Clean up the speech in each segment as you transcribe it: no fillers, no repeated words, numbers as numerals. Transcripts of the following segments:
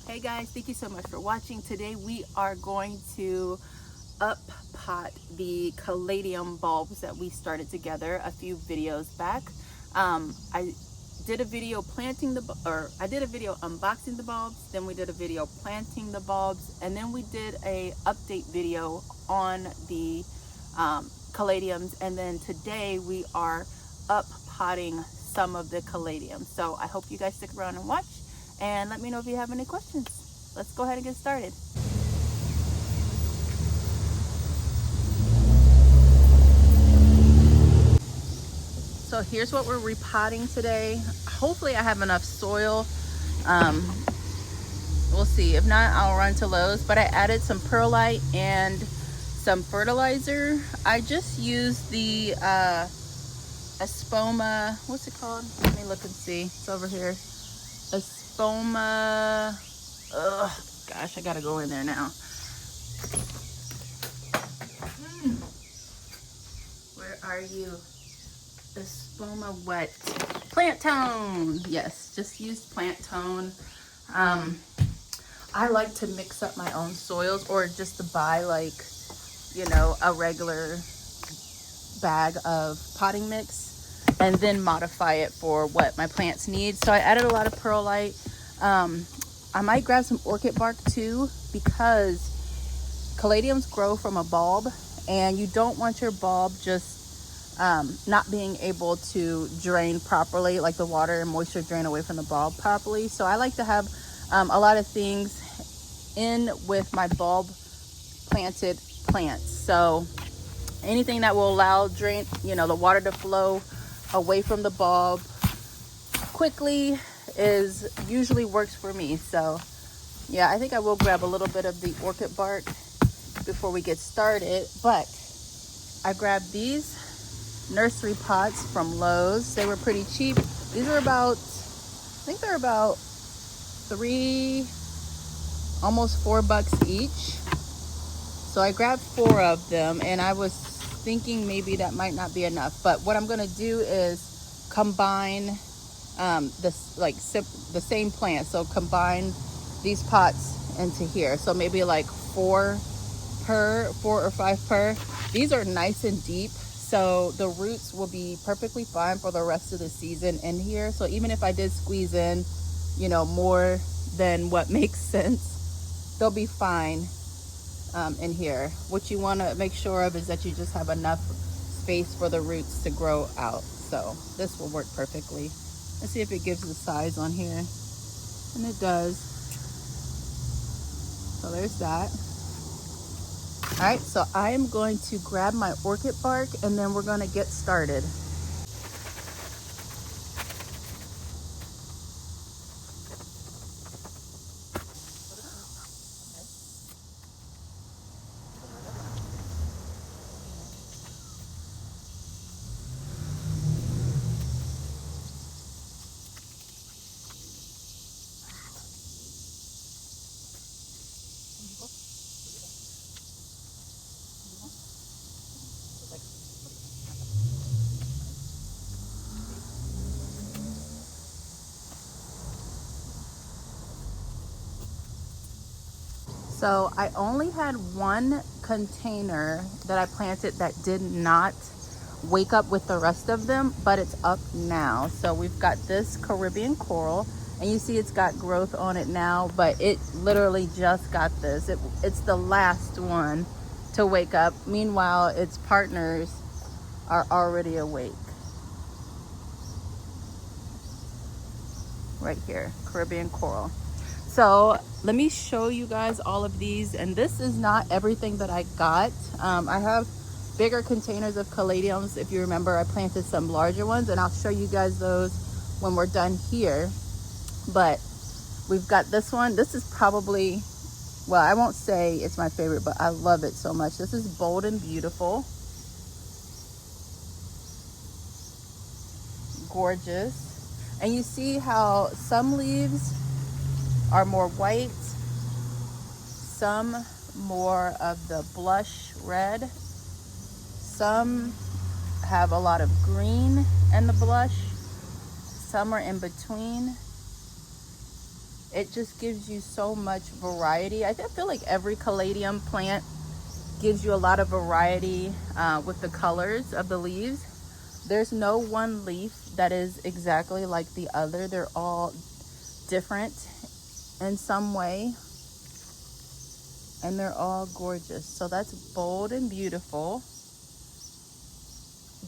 Hey guys, thank you so much for watching. Today we are going to up pot the Caladium bulbs that we started together a few videos back. I did a video unboxing the bulbs, then we did a video planting the bulbs, and then we did a update video on the Caladiums, and then today we are up potting some of the Caladiums. So I hope you guys stick around and watch, and let me know if you have any questions. Let's go ahead and get started. So here's what we're repotting today. Hopefully I have enough soil. We'll see. If not, I'll run to Lowe's. But I added some perlite and some fertilizer. I just used the Espoma, what's it called? Let me look and see. It's over here. Espoma, gosh, I gotta go in there now. Where are you? Espoma wet. Plant tone. Yes, just use plant tone. I like to mix up my own soils, or just to buy, like, you know, a regular bag of potting mix and then modify it for what my plants need. So I added a lot of perlite. I might grab some orchid bark too, because caladiums grow from a bulb, and you don't want your bulb just not being able to drain properly, like the water and moisture drain away from the bulb properly. So I like to have a lot of things in with my bulb planted plants. So anything that will allow the water to flow away from the bulb quickly usually works for me. So yeah, I think I will grab a little bit of the orchid bark before we get started. But I grabbed these nursery pots from Lowe's. They were pretty cheap. These are about, I think they're about almost $4 each. So I grabbed 4 of them, and I was thinking maybe that might not be enough. But what I'm gonna do is combine the same plant. So combine these pots into here. So maybe like 4 or 5 per. These are nice and deep, so the roots will be perfectly fine for the rest of the season in here. So even if I did squeeze in, more than what makes sense, they'll be fine in here. What you want to make sure of is that you just have enough space for the roots to grow out. So this will work perfectly. Let's see if it gives the size on here, and it does. So there's that. All right, so I am going to grab my orchid bark, and then we're going to get started. So I only had one container that I planted that did not wake up with the rest of them, but it's up now. So we've got this Caribbean coral, and you see it's got growth on it now, but it literally just got this. It's the last one to wake up. Meanwhile, its partners are already awake. Right here, Caribbean coral. So let me show you guys all of these, and this is not everything that I got. I have bigger containers of caladiums. If you remember, I planted some larger ones, and I'll show you guys those when we're done here. But we've got this one. This is probably, well, I won't say it's my favorite, but I love it so much. This is Bold and Beautiful. Gorgeous. And you see how some leaves are more white, some more of the blush red, some have a lot of green and the blush, some are in between. it just gives you so much variety. I feel like every caladium plant gives you a lot of variety with the colors of the leaves. There's no one leaf that is exactly like the other. They're all different in some way, and they're all gorgeous. So that's bold and beautiful.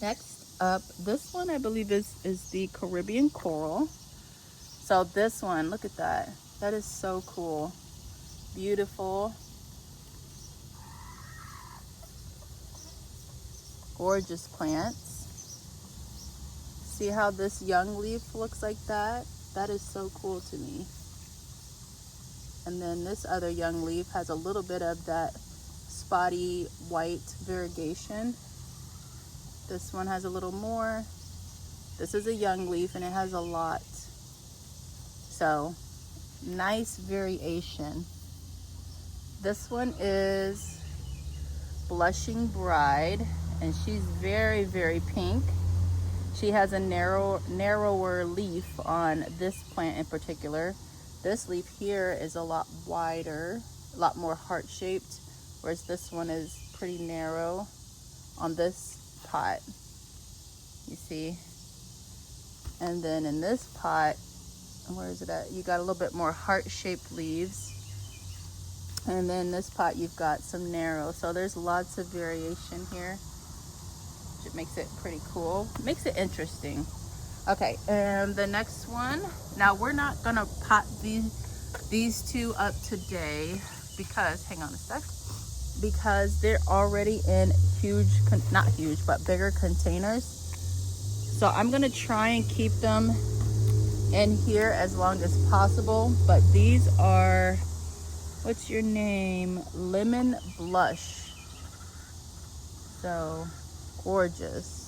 Next up, this one I believe is the Caribbean coral. So this one, look at that. That is so cool. Beautiful. Gorgeous plants. See how this young leaf looks like that? That is so cool to me. And then this other young leaf has a little bit of that spotty white variegation. This one has a little more. This is a young leaf and it has a lot. So nice variation. This one is Blushing Bride, and she's very, very pink. She has a narrower leaf on this plant in particular. This leaf here is a lot wider, a lot more heart-shaped, whereas this one is pretty narrow on this pot. You see? And then in this pot, where is it at? You got a little bit more heart-shaped leaves. And then this pot, you've got some narrow. So there's lots of variation here, which makes it pretty cool. Makes it interesting. Okay, and the next one. Now we're not gonna pot these two up today because, hang on a sec, because they're already in huge, not huge, but bigger containers. So I'm gonna try and keep them in here as long as possible. But these are, what's your name? Lemon Blush. So gorgeous.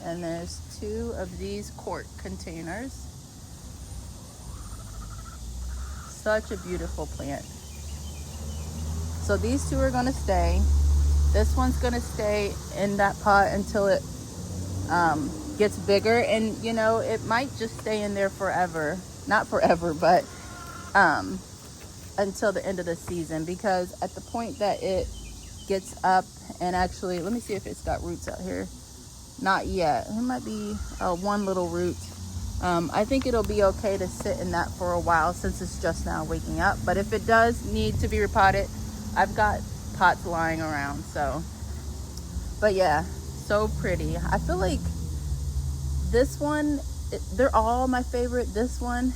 And there's two of these quart containers. Such a beautiful plant. So these two are gonna stay. This one's gonna stay in that pot until it gets bigger, and you know, it might just stay in there forever. Not forever, but until the end of the season, because at the point that it gets up and actually, let me see if it's got roots out here. Not yet. It might be one little root. I think it'll be okay to sit in that for a while since it's just now waking up. But if it does need to be repotted, I've got pots lying around. So, but yeah, so pretty. I feel like this one, they're all my favorite. This one,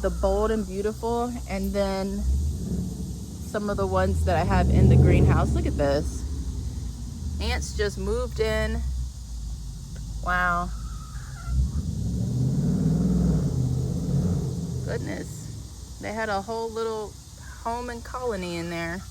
the bold and beautiful, and then some of the ones that I have in the greenhouse. Look at this. Ants just moved in. Wow. Goodness. They had a whole little home and colony in there.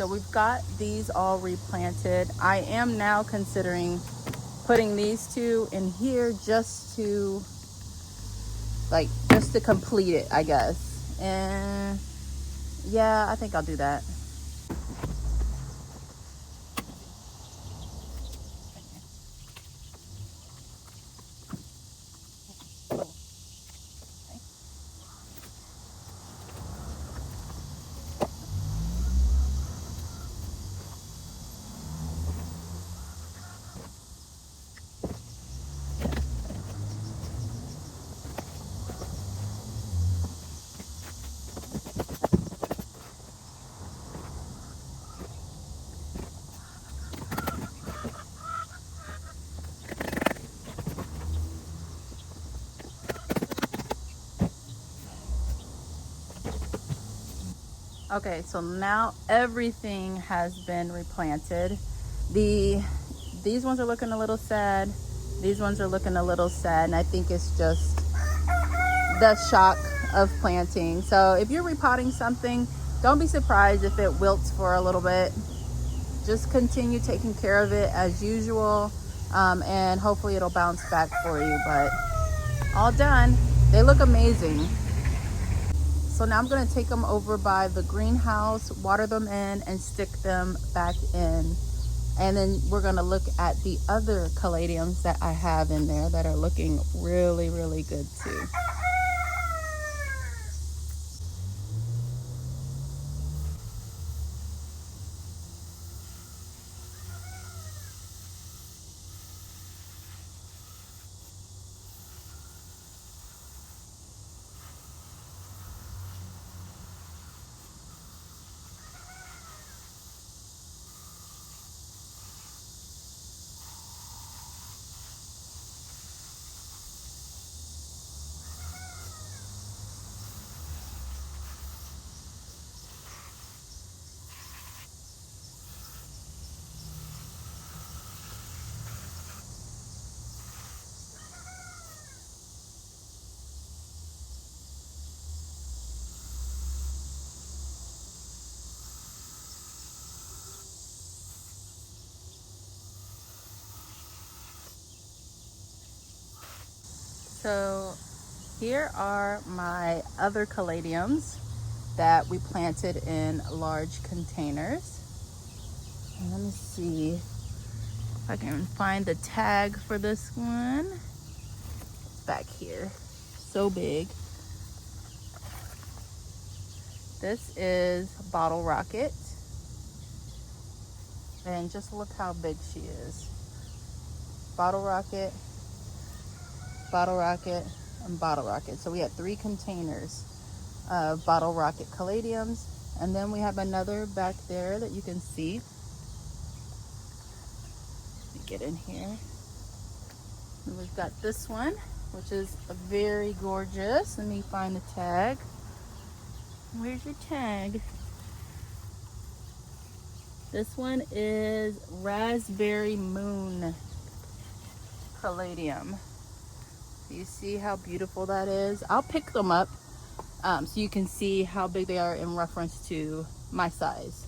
So we've got these all replanted. I am now considering putting these two in here just to complete it, I guess. And yeah, I think I'll do that. Okay, so now everything has been replanted. These ones are looking a little sad. These ones are looking a little sad, and I think it's just the shock of planting. So if you're repotting something, don't be surprised if it wilts for a little bit. Just continue taking care of it as usual, and hopefully it'll bounce back for you. But all done. They look amazing. So now I'm going to take them over by the greenhouse, water them in, and stick them back in. And then we're going to look at the other caladiums that I have in there that are looking really, really good too. So here are my other caladiums that we planted in large containers. And let me see if I can find the tag for this one. It's back here. So big. This is Bottle Rocket. And just look how big she is. Bottle Rocket, Bottle Rocket, and Bottle Rocket. So we had 3 containers of Bottle Rocket caladiums. And then we have another back there that you can see. Let me get in here. And we've got this one, which is very gorgeous. Let me find the tag. Where's your tag? This one is Raspberry Moon Caladium. You see how beautiful that is? I'll pick them up so you can see how big they are in reference to my size.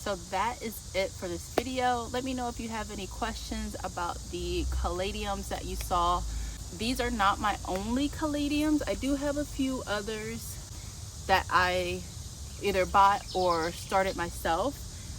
So that is it for this video. Let me know if you have any questions about the caladiums that you saw. These are not my only caladiums. I do have a few others that I either bought or started myself.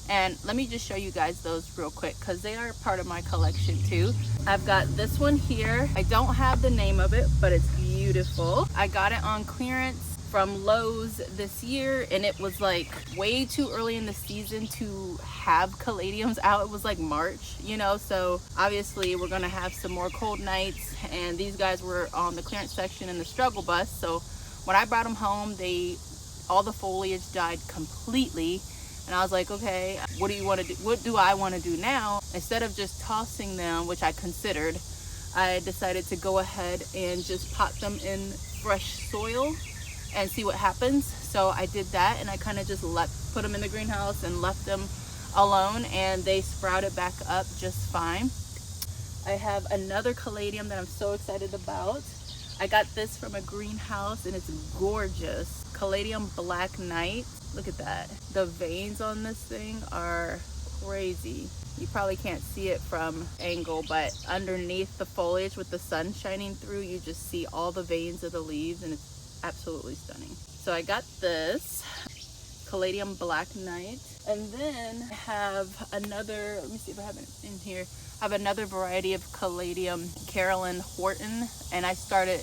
And let me just show you guys those real quick because they are part of my collection too. I've got this one here. I don't have the name of it, but it's beautiful. I got it on clearance from Lowe's this year, and it was like way too early in the season to have caladiums out. It was like March, you know, so obviously we're gonna have some more cold nights, and these guys were on the clearance section in the struggle bus. So when I brought them home, all the foliage died completely. And I was like, okay, what do you want to do? What do I want to do now? Instead of just tossing them, which I considered, I decided to go ahead and just pot them in fresh soil and see what happens. So I did that, and I kind of just put them in the greenhouse and left them alone, and they sprouted back up just fine. I have another caladium that I'm so excited about. I got this from a greenhouse, and it's gorgeous. Caladium Black Knight. Look at that. The veins on this thing are crazy. You probably can't see it from angle, but underneath the foliage with the sun shining through, you just see all the veins of the leaves, and it's absolutely stunning. So I got this Caladium Black Knight, and then I have another, let me see if I have it in here. I have another variety of Caladium Carolyn Horton, and I started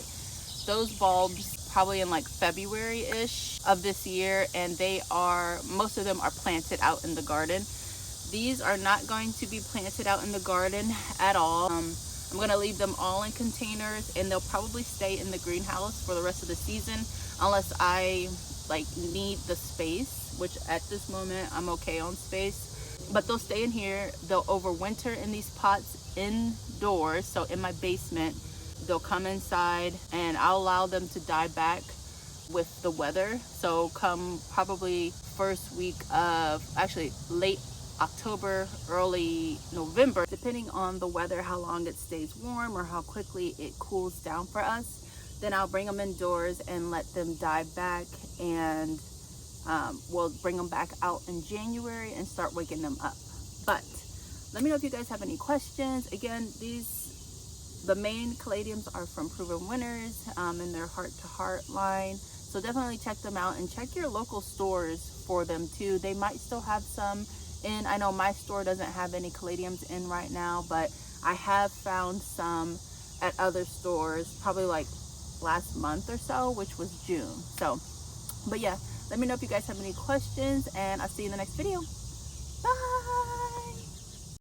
those bulbs probably in like February-ish of this year, and most of them are planted out in the garden. These are not going to be planted out in the garden at all. I'm going to leave them all in containers, and they'll probably stay in the greenhouse for the rest of the season unless I like need the space, which at this moment I'm okay on space. But they'll stay in here. They'll overwinter in these pots indoors, so in my basement. They'll come inside, and I'll allow them to die back with the weather. So come probably first week of, actually late October, early November, depending on the weather, how long it stays warm or how quickly it cools down for us, then I'll bring them indoors and let them die back, and we'll bring them back out in January and start waking them up. But let me know if you guys have any questions. Again, the main caladiums are from Proven Winners in their Heart to Heart line. So definitely check them out, and check your local stores for them too. They might still have some in. I know my store doesn't have any caladiums in right now, but I have found some at other stores probably like last month or so, which was June. So, but yeah, let me know if you guys have any questions, and I'll see you in the next video. Bye.